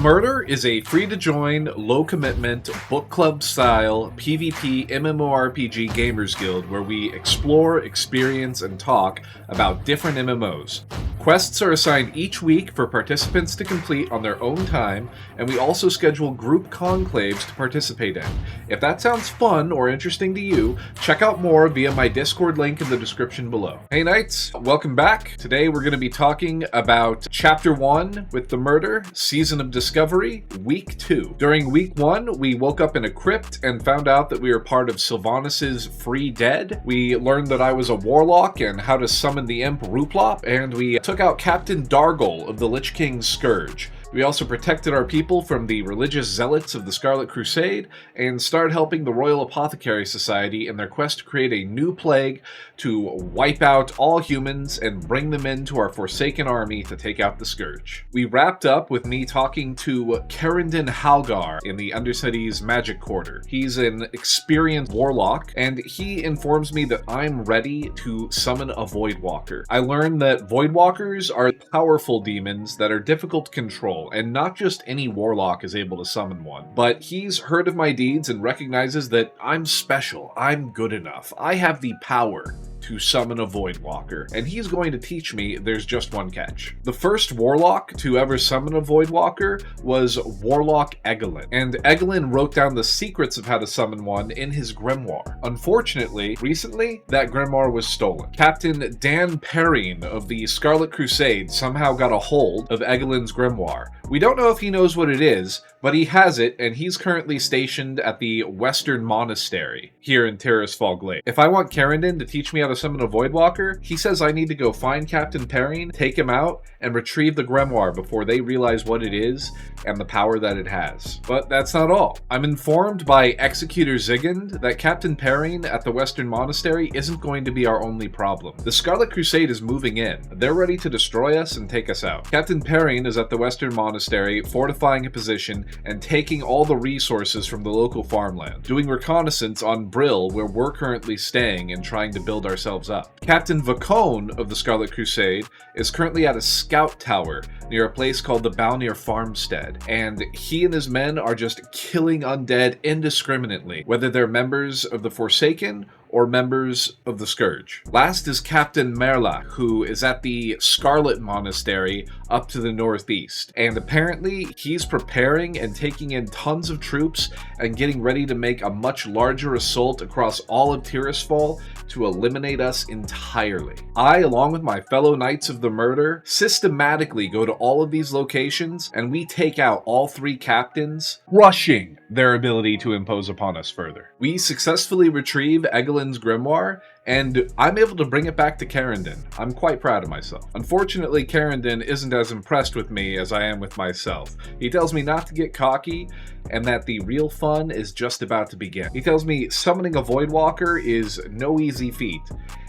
Murder is a free-to-join, low-commitment, book club-style PvP MMORPG gamers guild where we explore, experience, and talk about different MMOs. Quests are assigned each week for participants to complete on their own time, and we also schedule group conclaves to participate in. If that sounds fun or interesting to you, check out more via my Discord link in the description below. Hey Knights, welcome back. Today we're going to be talking about Chapter 1 with the Murder, Season of Discovery, Week 2. During Week 1, we woke up in a crypt and found out that we were part of Sylvanas' Free Dead. We learned that I was a warlock and how to summon the imp Ruplop, and we took out Captain Dargol of the Lich King's Scourge. We also protected our people from the religious zealots of the Scarlet Crusade and started helping the Royal Apothecary Society in their quest to create a new plague to wipe out all humans and bring them into our Forsaken army to take out the Scourge. We wrapped up with me talking to Kerendon Halgar in the Undercity's Magic Quarter. He's an experienced warlock, and he informs me that I'm ready to summon a Voidwalker. I learned that Voidwalkers are powerful demons that are difficult to control, and not just any warlock is able to summon one. But he's heard of my deeds and recognizes that I'm special, I'm good enough, I have the power to summon a Voidwalker, and he's going to teach me. There's just one catch. The first warlock to ever summon a Voidwalker was Warlock Egelin, and Egelin wrote down the secrets of how to summon one in his grimoire. Unfortunately, recently, that grimoire was stolen. Captain Dan Perrine of the Scarlet Crusade somehow got a hold of Egelin's grimoire. We don't know if he knows what it is, but he has it, and he's currently stationed at the Western Monastery here in Tirisfal Glade. If I want Kerendon to teach me how to summon a Voidwalker, he says I need to go find Captain Perrine, take him out, and retrieve the grimoire before they realize what it is and the power that it has. But that's not all. I'm informed by Executor Zigand that Captain Perrine at the Western Monastery isn't going to be our only problem. The Scarlet Crusade is moving in. They're ready to destroy us and take us out. Captain Perrine is at the Western Monastery, fortifying a position and taking all the resources from the local farmland, doing reconnaissance on Brill, where we're currently staying and trying to build ourselves up. Captain Vacone of the Scarlet Crusade is currently at a scout tower near a place called the Balnir Farmstead, and he and his men are just killing undead indiscriminately, whether they're members of the Forsaken or members of the Scourge. Last is Captain Merla, who is at the Scarlet Monastery up to the northeast, and apparently he's preparing and taking in tons of troops and getting ready to make a much larger assault across all of Tirisfal to eliminate us entirely. I, along with my fellow Knights of the Murder, systematically go to all of these locations, and we take out all three captains, crushing their ability to impose upon us further. We successfully retrieve Egelin's grimoire, and I'm able to bring it back to Kerendon. I'm quite proud of myself. Unfortunately, Kerendon isn't as impressed with me as I am with myself. He tells me not to get cocky, and that the real fun is just about to begin. He tells me summoning a Voidwalker is no easy feat,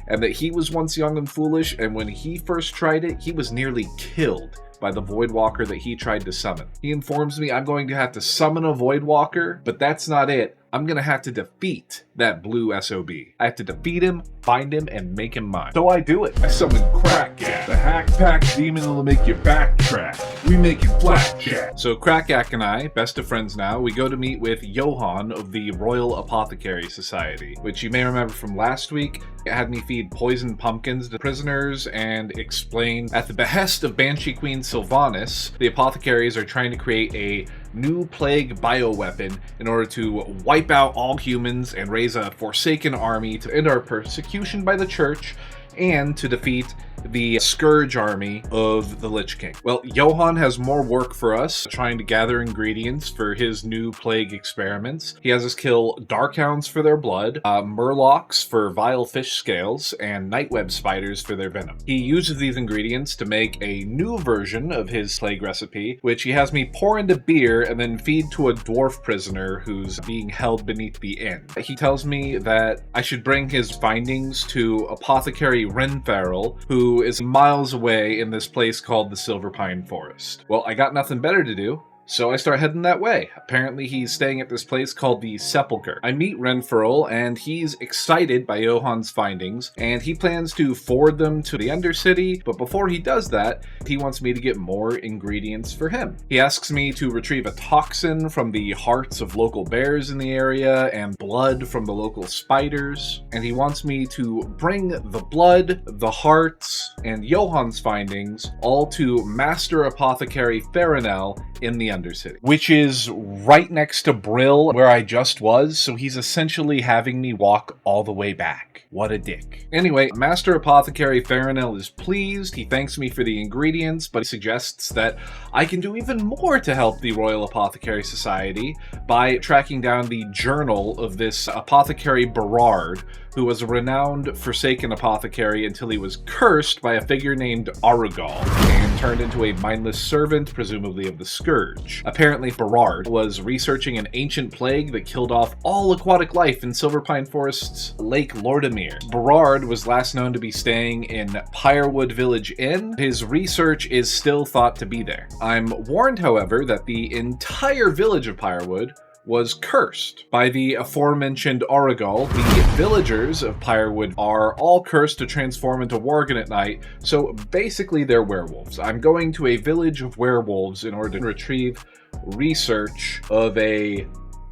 and that he was once young and foolish, and when he first tried it, he was nearly killed by the Voidwalker that he tried to summon. He informs me I'm going to have to summon a Voidwalker, but that's not it. I'm gonna have to defeat that blue SOB. I have to defeat him, find him, and make him mine. So I do it. I summon Krakak, the hack-pack demon that'll make you backtrack. We make it flat, chat. So Krakak and I, best of friends now, we go to meet with Johan of the Royal Apothecary Society, which you may remember from last week. It had me feed poisoned pumpkins to prisoners and explain, at the behest of Banshee Queen Sylvanas, the apothecaries are trying to create a new plague bioweapon in order to wipe out all humans and raise a Forsaken army to end our persecution by the church and to defeat the Scourge army of the Lich King. Well, Johan has more work for us, trying to gather ingredients for his new plague experiments. He has us kill Darkhounds for their blood, Murlocs for vile fish scales, and Nightweb spiders for their venom. He uses these ingredients to make a new version of his plague recipe, which he has me pour into beer and then feed to a dwarf prisoner who's being held beneath the inn. He tells me that I should bring his findings to Apothecary Renfarrell, who is miles away in this place called the Silver Pine Forest. Well, I got nothing better to do, So I start heading that way. Apparently he's staying at this place called the Sepulchre. I meet Renfurl, and he's excited by Johan's findings, and he plans to forward them to the Undercity, but before he does that, he wants me to get more ingredients for him. He asks me to retrieve a toxin from the hearts of local bears in the area, and blood from the local spiders, and he wants me to bring the blood, the hearts, and Johan's findings all to Master Apothecary Farinell in the Undercity, which is right next to Brill, where I just was, so he's essentially having me walk all the way back. What a dick. Anyway, Master Apothecary Farinell is pleased. He thanks me for the ingredients, but he suggests that I can do even more to help the Royal Apothecary Society by tracking down the journal of this Apothecary Berard, who was a renowned Forsaken apothecary until he was cursed by a figure named Aragal and turned into a mindless servant, presumably of the Scourge. Apparently, Berard was researching an ancient plague that killed off all aquatic life in Silverpine Forest's Lake Lordamere. Berard was last known to be staying in Pyrewood Village Inn. His research is still thought to be there. I'm warned, however, that the entire village of Pyrewood was cursed by the aforementioned Aragal. The villagers of Pyrewood are all cursed to transform into Worgen at night, so basically they're werewolves. I'm going to a village of werewolves in order to retrieve research of a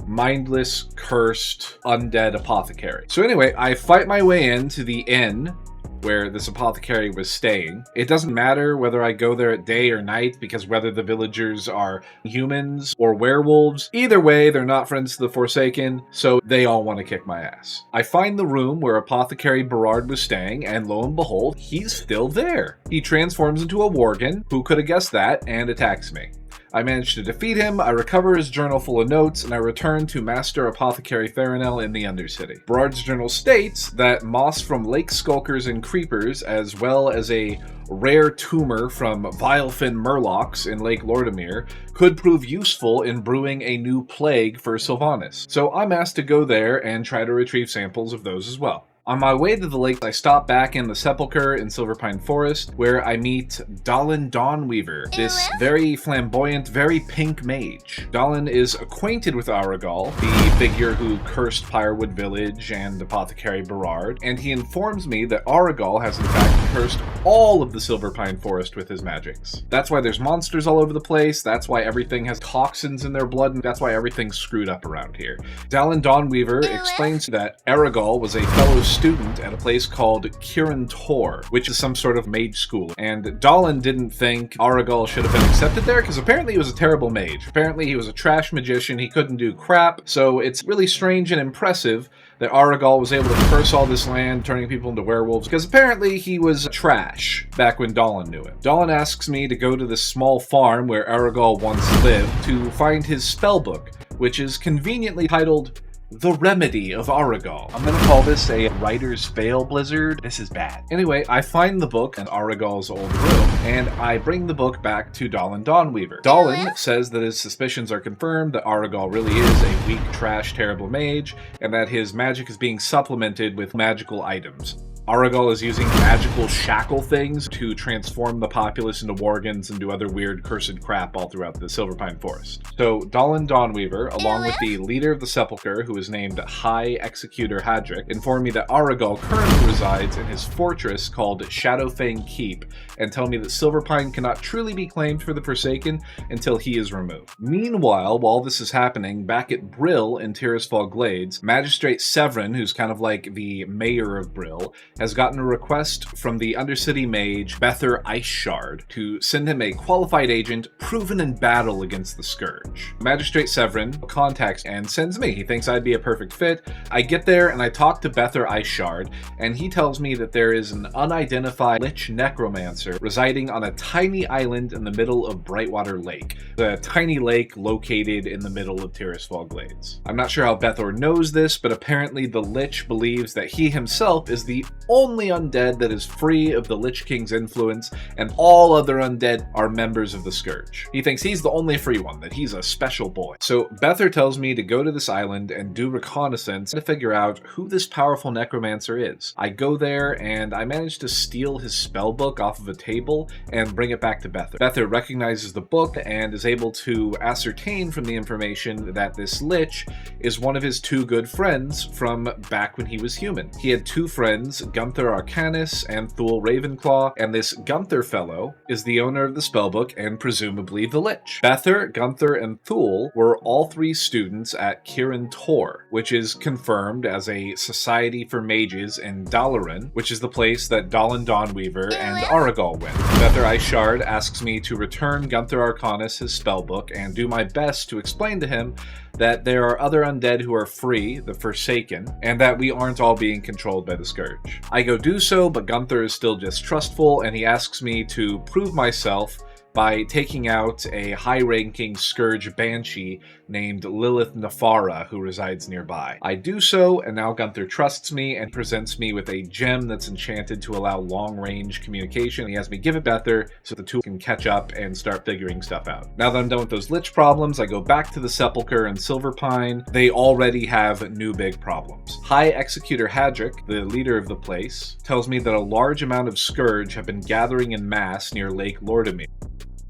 mindless, cursed, undead apothecary. So anyway, I fight my way into the inn where this apothecary was staying. It doesn't matter whether I go there at day or night, because whether the villagers are humans or werewolves, either way, they're not friends to the Forsaken, so they all want to kick my ass. I find the room where Apothecary Berard was staying, and lo and behold, he's still there. He transforms into a Worgen, who could have guessed that, and attacks me. I manage to defeat him, I recover his journal full of notes, and I return to Master Apothecary Farinell in the Undercity. Berard's journal states that moss from lake skulkers and creepers, as well as a rare tumor from vilefin murlocs in Lake Lordamere, could prove useful in brewing a new plague for Sylvanas. So I'm asked to go there and try to retrieve samples of those as well. On my way to the lake, I stop back in the Sepulchre in Silverpine Forest, where I meet Dallin Dawnweaver, this very flamboyant, very pink mage. Dallin is acquainted with Aragal, the figure who cursed Pyrewood Village and Apothecary Berard, and he informs me that Aragal has in fact cursed all of the Silverpine Forest with his magics. That's why there's monsters all over the place, that's why everything has toxins in their blood, and that's why everything's screwed up around here. Dallin Dawnweaver explains that Aragal was a fellow student at a place called Kirin Tor, which is some sort of mage school. And Dallin didn't think Aragal should have been accepted there because apparently he was a terrible mage. Apparently he was a trash magician, he couldn't do crap, so it's really strange and impressive that Aragal was able to curse all this land, turning people into werewolves, because apparently he was trash back when Dallin knew him. Dallin asks me to go to this small farm where Aragal once lived to find his spellbook, which is conveniently titled The Remedy of Aragal. I'm gonna call this a writer's fail blizzard. This is bad. Anyway, I find the book in Aragal's old room, and I bring the book back to Dallin Dawnweaver. Dallin says that his suspicions are confirmed, that Aragal really is a weak, trash, terrible mage, and that his magic is being supplemented with magical items. Aragal is using magical shackle things to transform the populace into Worgens and do other weird cursed crap all throughout the Silverpine Forest. So Dallin Dawnweaver, along with the leader of the Sepulchre, who is named High Executor Hadric, inform me that Aragal currently resides in his fortress called Shadowfang Keep, and tell me that Silverpine cannot truly be claimed for the Forsaken until he is removed. Meanwhile, while this is happening, back at Brill in Tirisfal Glades, Magistrate Severin, who's kind of like the mayor of Brill, has gotten a request from the Undercity mage Bether Iceshard to send him a qualified agent proven in battle against the Scourge. Magistrate Severin contacts and sends me. He thinks I'd be a perfect fit. I get there and I talk to Bether Iceshard, and he tells me that there is an unidentified lich necromancer residing on a tiny island in the middle of Brightwater Lake, the tiny lake located in the middle of Tirisfal Glades. I'm not sure how Bethor knows this, but apparently the lich believes that he himself is the only undead that is free of the Lich King's influence, and all other undead are members of the Scourge. He thinks he's the only free one, that he's a special boy. So Bether tells me to go to this island and do reconnaissance to figure out who this powerful necromancer is. I go there and I manage to steal his spellbook off of a table and bring it back to Bether. Bether recognizes the book and is able to ascertain from the information that this Lich is one of his two good friends from back when he was human. He had two friends, Gunther Arcanus and Thule Ravenclaw, and this Gunther fellow is the owner of the spellbook and presumably the Lich. Bether, Gunther, and Thule were all three students at Kirin Tor, which is confirmed as a society for mages in Dalaran, which is the place that Dallin Dawnweaver and Aragal went. Bether Ishard asks me to return Gunther Arcanus his spellbook and do my best to explain to him that there are other undead who are free, the Forsaken, and that we aren't all being controlled by the Scourge. I go do so, but Gunther is still distrustful, and he asks me to prove myself by taking out a high-ranking Scourge Banshee named Lilith Nefara, who resides nearby. I do so, and now Gunther trusts me and presents me with a gem that's enchanted to allow long-range communication. He has me give it Bether so the two can catch up and start figuring stuff out. Now that I'm done with those Lich problems, I go back to the Sepulchre and Silverpine. They already have new big problems. High Executor Hadric, the leader of the place, tells me that a large amount of Scourge have been gathering in mass near Lake Lordamere.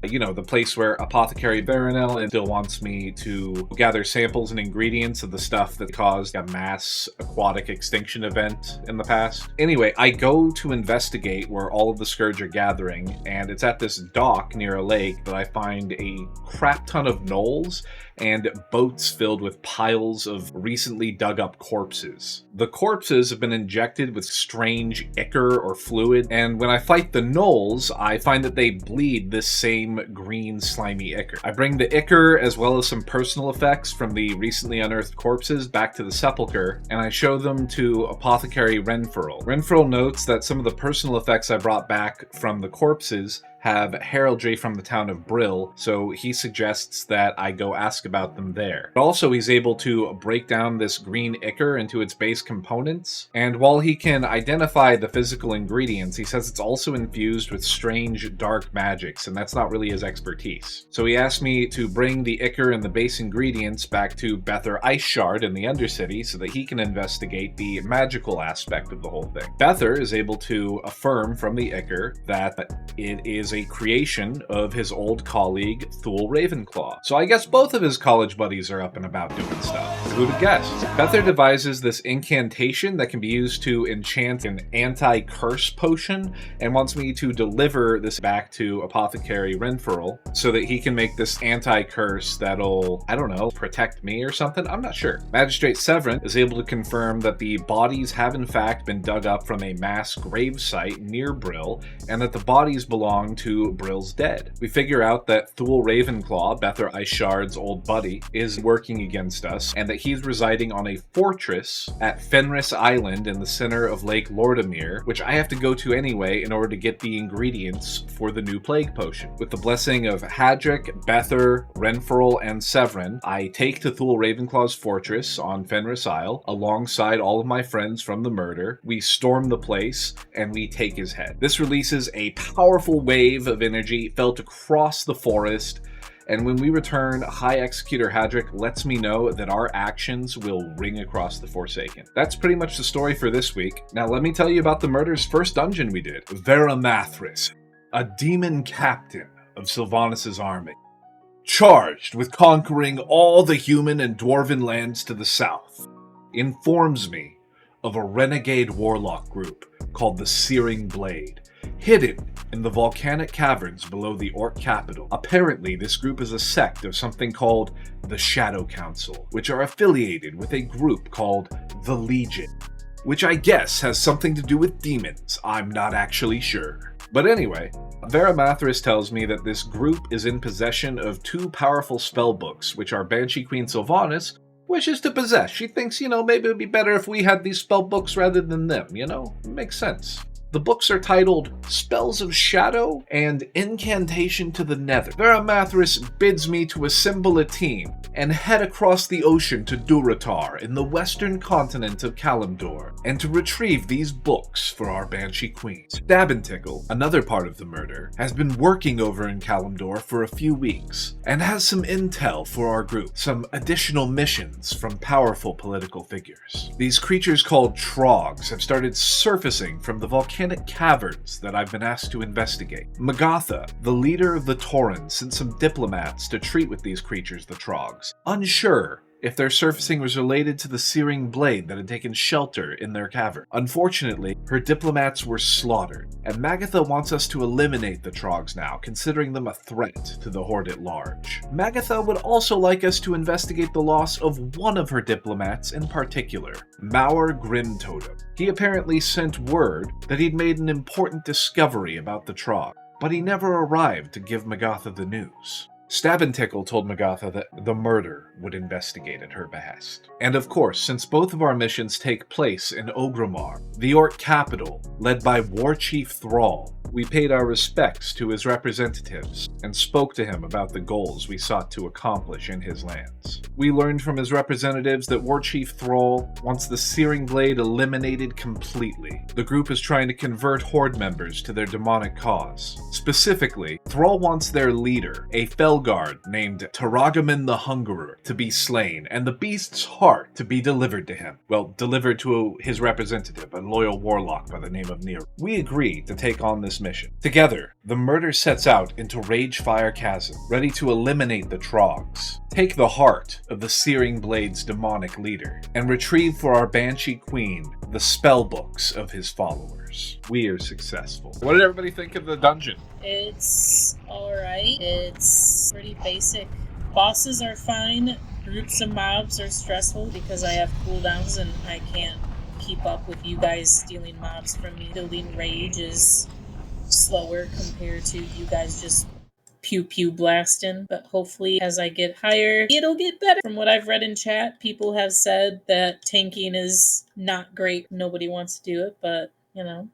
You know, the place where Apothecary Veronel still wants me to gather samples and ingredients of the stuff that caused a mass aquatic extinction event in the past. Anyway, I go to investigate where all of the Scourge are gathering, and it's at this dock near a lake that I find a crap ton of gnolls and boats filled with piles of recently dug up corpses. The corpses have been injected with strange ichor or fluid, and when I fight the gnolls, I find that they bleed this same green slimy ichor. I bring the ichor as well as some personal effects from the recently unearthed corpses back to the Sepulchre, and I show them to Apothecary Renfurl. Renfurl notes that some of the personal effects I brought back from the corpses have heraldry from the town of Brill, so he suggests that I go ask about them there. But also he's able to break down this green ichor into its base components, and while he can identify the physical ingredients, he says it's also infused with strange dark magics, and that's not really his expertise. So he asked me to bring the ichor and the base ingredients back to Bether Ishard in the Undercity so that he can investigate the magical aspect of the whole thing. Bether is able to affirm from the ichor that it is a creation of his old colleague Thule Ravenclaw. So I guess both of his college buddies are up and about doing stuff. Who'd have guessed? Bether devises this incantation that can be used to enchant an anti-curse potion and wants me to deliver this back to Apothecary Renfurl so that he can make this anti-curse that'll, I don't know, protect me or something? I'm not sure. Magistrate Severin is able to confirm that the bodies have in fact been dug up from a mass grave site near Brill and that the bodies belong to Brill's dead. We figure out that Thule Ravenclaw, Bether Ishard's old buddy, is working against us and that he's residing on a fortress at Fenris Island in the center of Lake Lordamere, which I have to go to anyway in order to get the ingredients for the new plague potion. With the blessing of Hadric, Bether, Renfurl, and Severin, I take to Thule Ravenclaw's fortress on Fenris Isle alongside all of my friends from the murder. We storm the place and we take his head. This releases a powerful wave of energy felt across the forest, and when we return, High Executor Hadric lets me know that our actions will ring across the Forsaken. That's pretty much the story for this week. Now let me tell you about the murder's first dungeon we did. Veramathris, a demon captain of Sylvanas' army, charged with conquering all the human and dwarven lands to the south, informs me of a renegade warlock group called the Searing Blade, hidden in the volcanic caverns below the Orc capital. Apparently, this group is a sect of something called the Shadow Council, which are affiliated with a group called the Legion, which I guess has something to do with demons. I'm not actually sure. But anyway, Veramathris tells me that this group is in possession of two powerful spellbooks, which our Banshee Queen Sylvanas wishes to possess. She thinks, maybe it would be better if we had these spellbooks rather than them, It makes sense. The books are titled Spells of Shadow and Incantation to the Nether. Veramathris bids me to assemble a team and head across the ocean to Durotar in the western continent of Kalimdor, and to retrieve these books for our Banshee Queen. Stabentickle, another part of the murder, has been working over in Kalimdor for a few weeks, and has some intel for our group, some additional missions from powerful political figures. These creatures called Trogs have started surfacing from the volcanic caverns that I've been asked to investigate. Magatha, the leader of the Tauren, sent some diplomats to treat with these creatures, the Trogs, unsure if their surfacing was related to the searing blade that had taken shelter in their cavern. Unfortunately, her diplomats were slaughtered, and Magatha wants us to eliminate the Trogs now, considering them a threat to the Horde at large. Magatha would also like us to investigate the loss of one of her diplomats in particular, Maur Grimtotem. He apparently sent word that he'd made an important discovery about the Trog, but he never arrived to give Magatha the news. Stabentickle told Magatha that the murder would investigate at her behest. And of course, since both of our missions take place in Orgrimmar, the Orc capital, led by War Chief Thrall, we paid our respects to his representatives and spoke to him about the goals we sought to accomplish in his lands. We learned from his representatives that War Chief Thrall wants the Searing Blade eliminated completely. The group is trying to convert Horde members to their demonic cause. Specifically, Thrall wants their leader, a Felguard named Taragaman the Hungerer, to be slain, and the beast's heart to be delivered to him. Well, delivered to his representative, a loyal warlock by the name of Kniraven. We agreed to take on this mission. Together, the murder sets out into Ragefire Chasm, ready to eliminate the Trogs, take the heart of the Searing Blade's demonic leader, and retrieve for our Banshee Queen the spellbooks of his followers. We are successful. What did everybody think of the dungeon? It's alright. It's pretty basic. Bosses are fine. Groups of mobs are stressful because I have cooldowns and I can't keep up with you guys stealing mobs from me. Building rage is slower compared to you guys just pew pew blasting, but hopefully as I get higher it'll get better. From what I've read in chat, people have said that tanking is not great. Nobody wants to do it, but you know,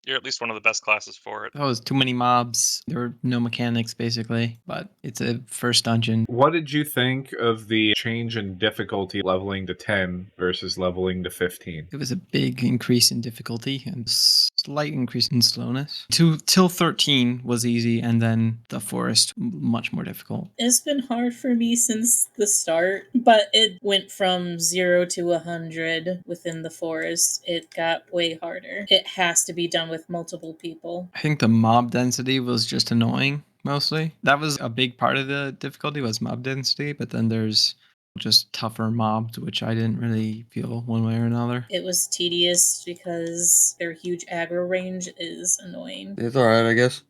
you're at least one of the best classes for it. That was too many mobs. There were no mechanics, basically, but it's a first dungeon. What did you think of the change in difficulty leveling to 10 versus leveling to 15? It was a big increase in difficulty and slight increase in slowness. Till 13 was easy, and then the forest much more difficult. it's been hard for me since the start, but it went from 0 to 100 within the forest. It got way harder. It has to be done with multiple people. I think the mob density was just annoying, mostly. That was a big part of the difficulty, was mob density, but then there's just tougher mobs, which I didn't really feel one way or another. It was tedious because their huge aggro range is annoying. It's alright, I guess.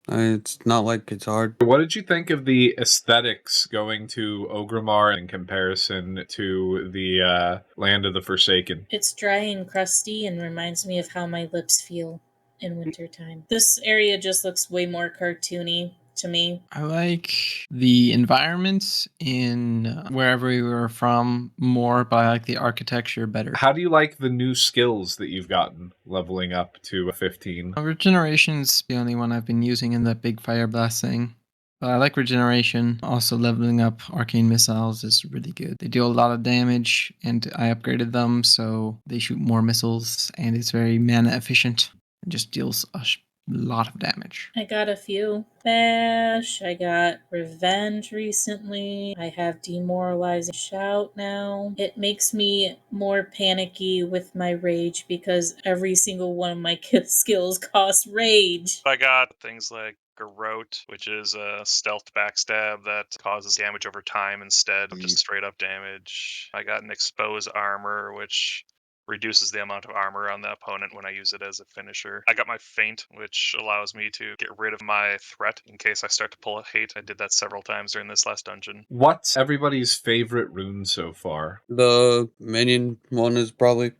It's not like it's hard. What did you think of the aesthetics going to Orgrimmar in comparison to the Land of the Forsaken? It's dry and crusty and reminds me of how my lips feel in wintertime. This area just looks way more cartoony to me. I like the environments in wherever we were from more, but I like the architecture better. How do you like the new skills that you've gotten leveling up to 15? Regeneration's the only one I've been using in that big fire blast thing. But I like regeneration. Also, leveling up arcane missiles is really good. They do a lot of damage, and I upgraded them so they shoot more missiles, and it's very mana efficient. It just deals a lot of damage. I got a few. Bash, I got Revenge recently. I have Demoralizing Shout now. It makes me more panicky with my rage because every single one of my skills costs rage. I got things like Garrote, which is a stealth backstab that causes damage over time instead of just straight up damage. I got an Expose Armor, which reduces the amount of armor on the opponent when I use it as a finisher. I got my Feint, which allows me to get rid of my threat in case I start to pull a hate. I did that several times during this last dungeon. What's everybody's favorite rune so far? The minion one is probably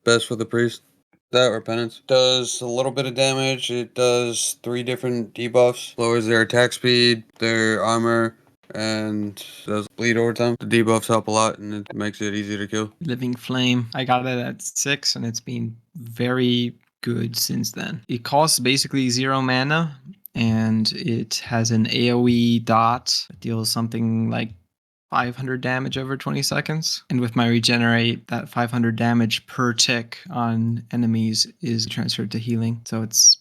best for the priest. That or penance. Does a little bit of damage. It does 3 different debuffs. Lowers their attack speed, their armor, and does bleed over time. The debuffs help a lot, and it makes it easy to kill. Living Flame. I got it at 6, and it's been very good since then. It costs basically 0 mana, and it has an AoE dot that deals something like 500 damage over 20 seconds. And with my regenerate, that 500 damage per tick on enemies is transferred to healing. So it's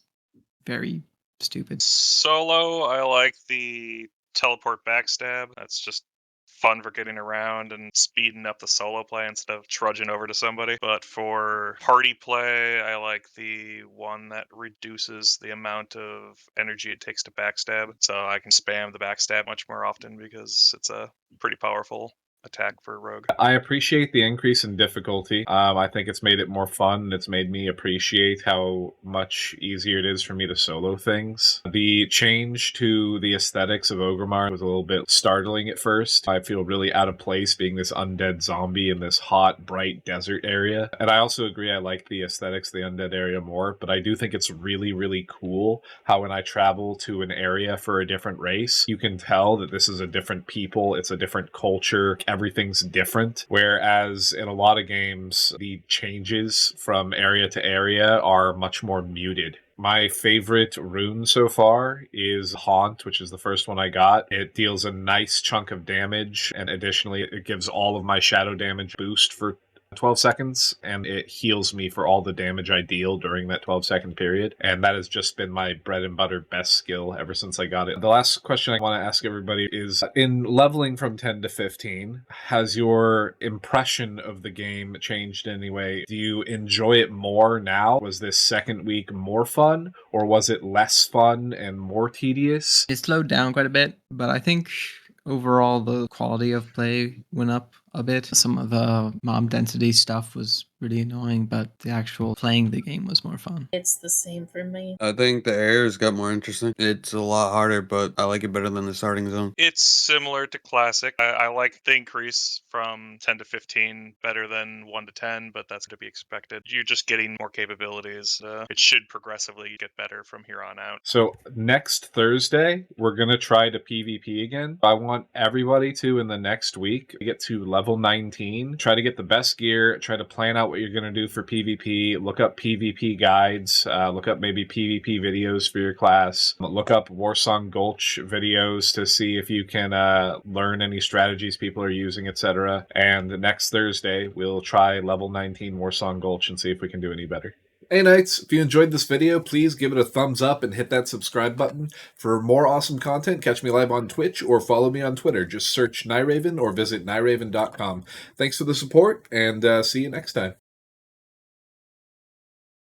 very stupid. Solo, I like the teleport backstab. That's just fun for getting around and speeding up the solo play instead of trudging over to somebody. But for party play, I like the one that reduces the amount of energy it takes to backstab. So I can spam the backstab much more often because it's a pretty powerful attack for a rogue. I appreciate the increase in difficulty. I think it's made it more fun, and it's made me appreciate how much easier it is for me to solo things. The change to the aesthetics of Ogremar was a little bit startling at first. I feel really out of place being this undead zombie in this hot, bright desert area. And I also agree I like the aesthetics of the undead area more, but I do think it's really, really cool how when I travel to an area for a different race, you can tell that this is a different people, it's a different culture, everything's different. Whereas in a lot of games, the changes from area to area are much more muted. My favorite rune so far is Haunt, which is the first one I got. It deals a nice chunk of damage, and additionally, it gives all of my shadow damage boost for 12 seconds, and it heals me for all the damage I deal during that 12-second period. And that has just been my bread and butter best skill ever since I got it. The last question I want to ask everybody is, in leveling from 10 to 15, has your impression of the game changed in any way? Do you enjoy it more now? Was this second week more fun, or was it less fun and more tedious? It slowed down quite a bit, but I think overall the quality of play went up a bit. Some of the mob density stuff was really annoying, but the actual playing the game was more fun. It's the same for me. I think the areas got more interesting. It's a lot harder, but I like it better than the starting zone. It's similar to Classic. I like the increase from 10 to 15 better than 1 to 10, but that's to be expected. You're just getting more capabilities. It should progressively get better from here on out. So next Thursday, we're going to try to PvP again. I want everybody to, in the next week, get to level 19, try to get the best gear, try to plan out what you're going to do for PvP, look up PvP guides, look up maybe PvP videos for your class, look up Warsong Gulch videos to see if you can learn any strategies people are using, etc. And next Thursday, we'll try level 19 Warsong Gulch and see if we can do any better. Hey Knights, if you enjoyed this video, please give it a thumbs up and hit that subscribe button. For more awesome content, catch me live on Twitch or follow me on Twitter. Just search Kniraven or visit Kniraven.com. Thanks for the support, and see you next time.